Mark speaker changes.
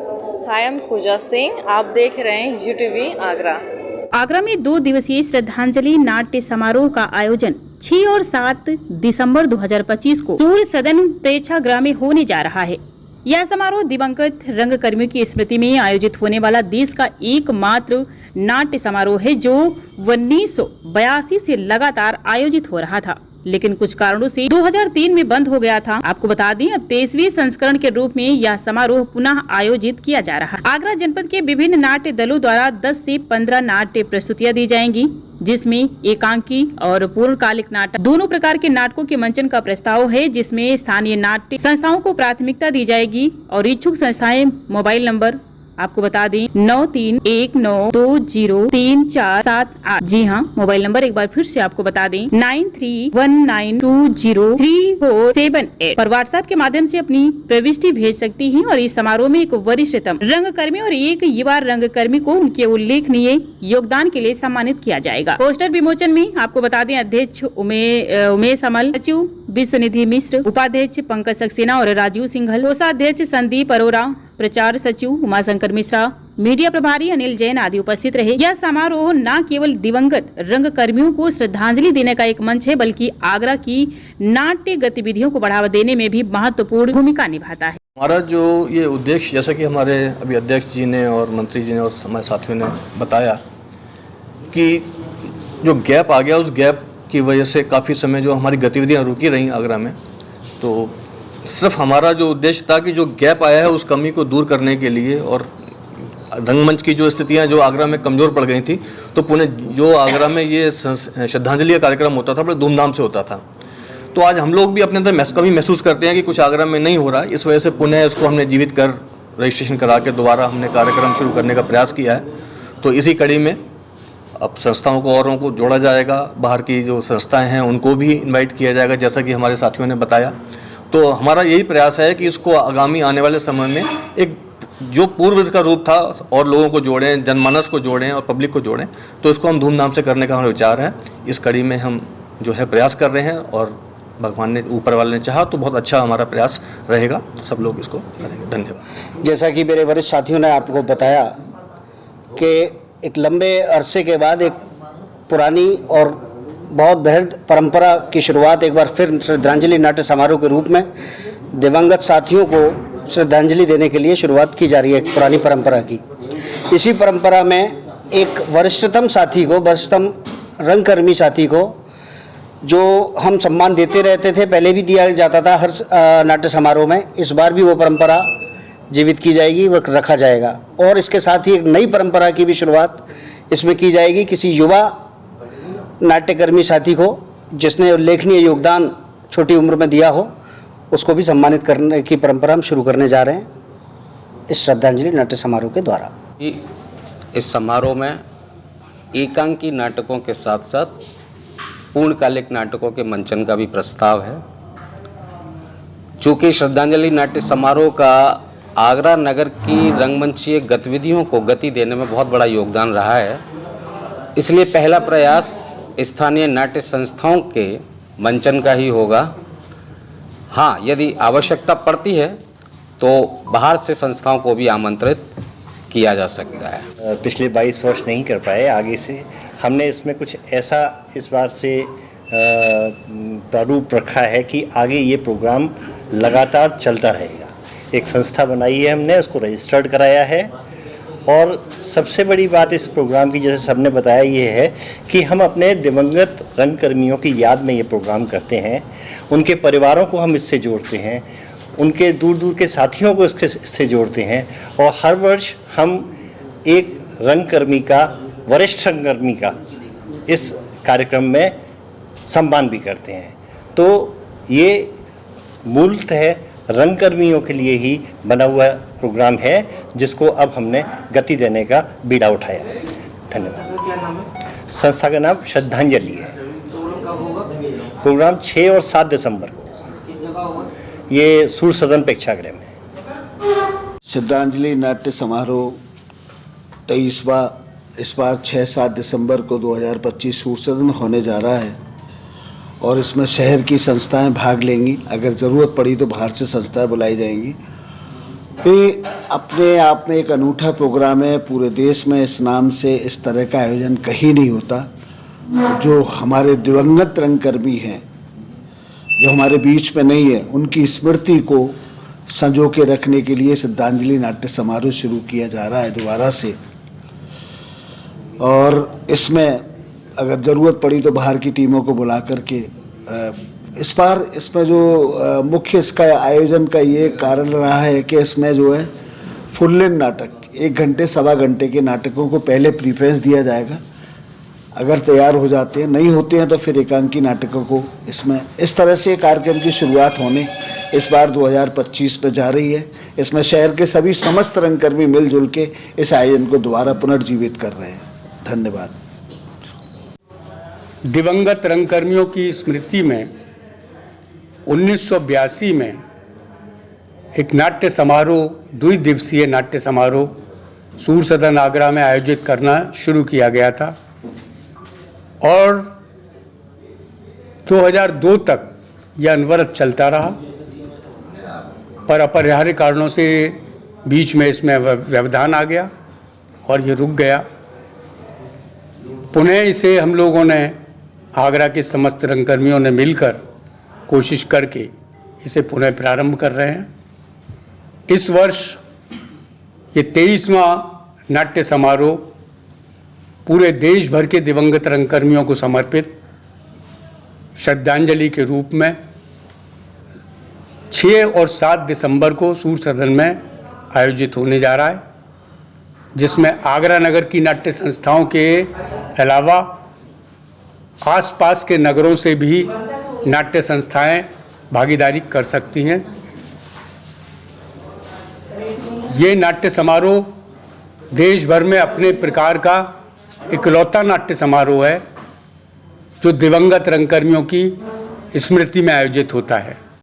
Speaker 1: I am पूजा सिंह। आप देख रहे हैं यूटीवी आगरा।
Speaker 2: आगरा में 2 दिवसीय श्रद्धांजलि नाट्य समारोह का आयोजन 6 और 7 दिसंबर 2025 को सूर्य सदन प्रेक्षागृह में होने जा रहा है। यह समारोह दिवंगत रंगकर्मियों की स्मृति में आयोजित होने वाला देश का एकमात्र नाट्य समारोह है, जो 1982 से लगातार आयोजित हो रहा था, लेकिन कुछ कारणों से 2003 में बंद हो गया था। आपको बता दें, अब 23वें संस्करण के रूप में यह समारोह पुनः आयोजित किया जा रहा है। आगरा जनपद के विभिन्न नाट्य दलों द्वारा 10 से 15 नाट्य प्रस्तुतियां दी जाएंगी, जिसमें एकांकी और पूर्णकालिक नाटक दोनों प्रकार के नाटकों के मंचन का प्रस्ताव है, जिसमें स्थानीय नाट्य संस्थाओं को प्राथमिकता दी जाएगी और इच्छुक संस्थाएं मोबाइल नंबर आपको बता दें 9319203478। जी हाँ, मोबाइल नंबर एक बार फिर से आपको बता दें 9319203478 पर व्हाट्सएप के माध्यम से अपनी प्रविष्टि भेज सकती हैं। और इस समारोह में एक वरिष्ठतम रंगकर्मी और एक युवा रंगकर्मी को उनके उल्लेखनीय योगदान के लिए सम्मानित किया जाएगा। पोस्टर विमोचन में आपको बता दें अध्यक्ष उमेश अमल, सचिव विश्वनिधि मिश्र, उपाध्यक्ष पंकज सक्सेना और राजीव सिंघल, कोषाध्यक्ष संदीप अरोरा, प्रचार सचिव उमाशंकर मिश्रा, मीडिया प्रभारी अनिल जैन आदि उपस्थित रहे। यह समारोह न केवल दिवंगत रंगकर्मियों को श्रद्धांजलि देने का एक मंच है, बल्कि आगरा की नाट्य गतिविधियों को बढ़ावा देने में भी महत्वपूर्ण भूमिका निभाता है।
Speaker 3: हमारा जो ये उद्देश्य, जैसा कि हमारे अभी अध्यक्ष जी ने और मंत्री जी ने और हमारे साथियों ने बताया कि जो गैप आ गया, उस गैप की वजह से काफ़ी समय जो हमारी गतिविधियाँ रुकी रहीं आगरा में, तो सिर्फ हमारा जो उद्देश्य था कि जो गैप आया है उस कमी को दूर करने के लिए, और रंगमंच की जो स्थितियां जो आगरा में कमज़ोर पड़ गई थी, तो पुणे जो आगरा में ये श्रद्धांजलि का कार्यक्रम होता था, बड़े धूमधाम से होता था। तो आज हम लोग भी अपने अंदर कमी महसूस करते हैं कि कुछ आगरा में नहीं हो रहा है। इस वजह से पुणे इसको हमने जीवित कर रजिस्ट्रेशन करा के दोबारा हमने कार्यक्रम शुरू करने का प्रयास किया है। तो इसी कड़ी में अब संस्थाओं को औरों को जोड़ा जाएगा, बाहर की जो संस्थाएँ हैं उनको भी इन्वाइट किया जाएगा, जैसा कि हमारे साथियों ने बताया। तो हमारा यही प्रयास है कि इसको आगामी आने वाले समय में एक जो पूर्व का रूप था और लोगों को जोड़ें, जनमानस को जोड़ें और पब्लिक को जोड़ें, तो इसको हम धूमधाम से करने का हमारा विचार है। इस कड़ी में हम जो है प्रयास कर रहे हैं, और भगवान ने, ऊपर वाले ने चाहा तो बहुत अच्छा हमारा प्रयास रहेगा, तो सब लोग इसको करेंगे। धन्यवाद।
Speaker 4: जैसा कि मेरे वरिष्ठ साथियों ने आपको बताया कि एक लंबे अरसे के बाद एक पुरानी और बहुत बेहद परंपरा की शुरुआत एक बार फिर श्रद्धांजलि नाट्य समारोह के रूप में दिवंगत साथियों को श्रद्धांजलि देने के लिए शुरुआत की जा रही है, एक पुरानी परंपरा की। इसी परंपरा में एक वरिष्ठतम साथी को, वरिष्ठतम रंगकर्मी साथी को, जो हम सम्मान देते रहते थे, पहले भी दिया जाता था हर नाट्य समारोह में, इस बार भी वो परंपरा जीवित की जाएगी, वो रखा जाएगा। और इसके साथ ही एक नई परंपरा की भी शुरुआत इसमें की जाएगी। किसी युवा नाट्यकर्मी साथी को जिसने उल्लेखनीय योगदान छोटी उम्र में दिया हो, उसको भी सम्मानित करने की परंपरा हम शुरू करने जा रहे हैं इस श्रद्धांजलि नाट्य समारोह के द्वारा।
Speaker 5: इस समारोह में एकांकी नाटकों के साथ साथ पूर्णकालिक नाटकों के मंचन का भी प्रस्ताव है। चूँकि श्रद्धांजलि नाट्य समारोह का आगरा नगर की रंगमंचीय गतिविधियों को गति देने में बहुत बड़ा योगदान रहा है, इसलिए पहला प्रयास स्थानीय नाट्य संस्थाओं के मंचन का ही होगा। हाँ, यदि आवश्यकता पड़ती है तो बाहर से संस्थाओं को भी आमंत्रित किया जा सकता है।
Speaker 6: पिछले 22 वर्ष नहीं कर पाए, आगे से हमने इसमें कुछ ऐसा इस बार से प्रारूप रखा है कि आगे ये प्रोग्राम लगातार चलता रहेगा। एक संस्था बनाई है हमने, उसको रजिस्टर्ड कराया है, और सबसे बड़ी बात इस प्रोग्राम की, जैसे सबने बताया, ये है कि हम अपने दिवंगत रंगकर्मियों की याद में ये प्रोग्राम करते हैं। उनके परिवारों को हम इससे जोड़ते हैं, उनके दूर दूर के साथियों को इससे जोड़ते हैं, और हर वर्ष हम एक रंगकर्मी का, वरिष्ठ रंगकर्मी का इस कार्यक्रम में सम्मान भी करते हैं। तो ये मूलतः रंगकर्मियों के लिए ही बना हुआ प्रोग्राम है, जिसको अब हमने गति देने का बीड़ा उठाया है। धन्यवाद। क्या नाम है? संस्था का नाम श्रद्धांजलि है। प्रोग्राम 6 और 7 दिसंबर को। किस जगह होगा? ये सूर्य सदन प्रेक्षागृह में।
Speaker 7: श्रद्धांजलि नाट्य समारोह 23वां इस बार 6-7 दिसंबर को 2025 सूर्य सदन में होने जा रहा है, और इसमें शहर की संस्थाएं भाग लेंगी। अगर ज़रूरत पड़ी तो बाहर से संस्थाएं बुलाई जाएंगी। ये अपने आप में एक अनूठा प्रोग्राम है। पूरे देश में इस नाम से इस तरह का आयोजन कहीं नहीं होता। जो हमारे दिवंगत रंगकर्मी हैं, जो हमारे बीच में नहीं है, उनकी स्मृति को संजो के रखने के लिए श्रद्धांजलि नाट्य समारोह शुरू किया जा रहा है दोबारा से। और इसमें अगर ज़रूरत पड़ी तो बाहर की टीमों को बुला करके इस बार इसमें जो मुख्य इसका आयोजन का ये कारण रहा है कि इसमें जो है फुल लेंथ नाटक 1 घंटे सवा घंटे के नाटकों को पहले प्रीफेस दिया जाएगा। अगर तैयार हो जाते हैं, नहीं होते हैं तो फिर एकांकी नाटकों को इसमें इस तरह से कार्यक्रम की शुरुआत होने इस बार 2025 में जा रही है। इसमें शहर के सभी समस्त रंगकर्मी मिलजुल के इस आयोजन को दोबारा पुनर्जीवित कर रहे हैं। धन्यवाद।
Speaker 8: दिवंगत रंगकर्मियों की स्मृति में 1982 में एक नाट्य समारोह, 2 दिवसीय नाट्य समारोह सूर सदन आगरा में आयोजित करना शुरू किया गया था और 2002 तक यह अनवरत चलता रहा, पर अपरिहार्य कारणों से बीच में इसमें व्यवधान आ गया और ये रुक गया। पुनः इसे हम लोगों ने आगरा के समस्त रंगकर्मियों ने मिलकर कोशिश करके इसे पुनः प्रारंभ कर रहे हैं। इस वर्ष ये 23वां नाट्य समारोह पूरे देश भर के दिवंगत रंगकर्मियों को समर्पित श्रद्धांजलि के रूप में 6 और 7 दिसंबर को सूर सदन में आयोजित होने जा रहा है, जिसमें आगरा नगर की नाट्य संस्थाओं के अलावा आसपास के नगरों से भी नाट्य संस्थाएं भागीदारी कर सकती हैं। ये नाट्य समारोह देश भर में अपने प्रकार का इकलौता नाट्य समारोह है जो दिवंगत रंगकर्मियों की स्मृति में आयोजित होता है।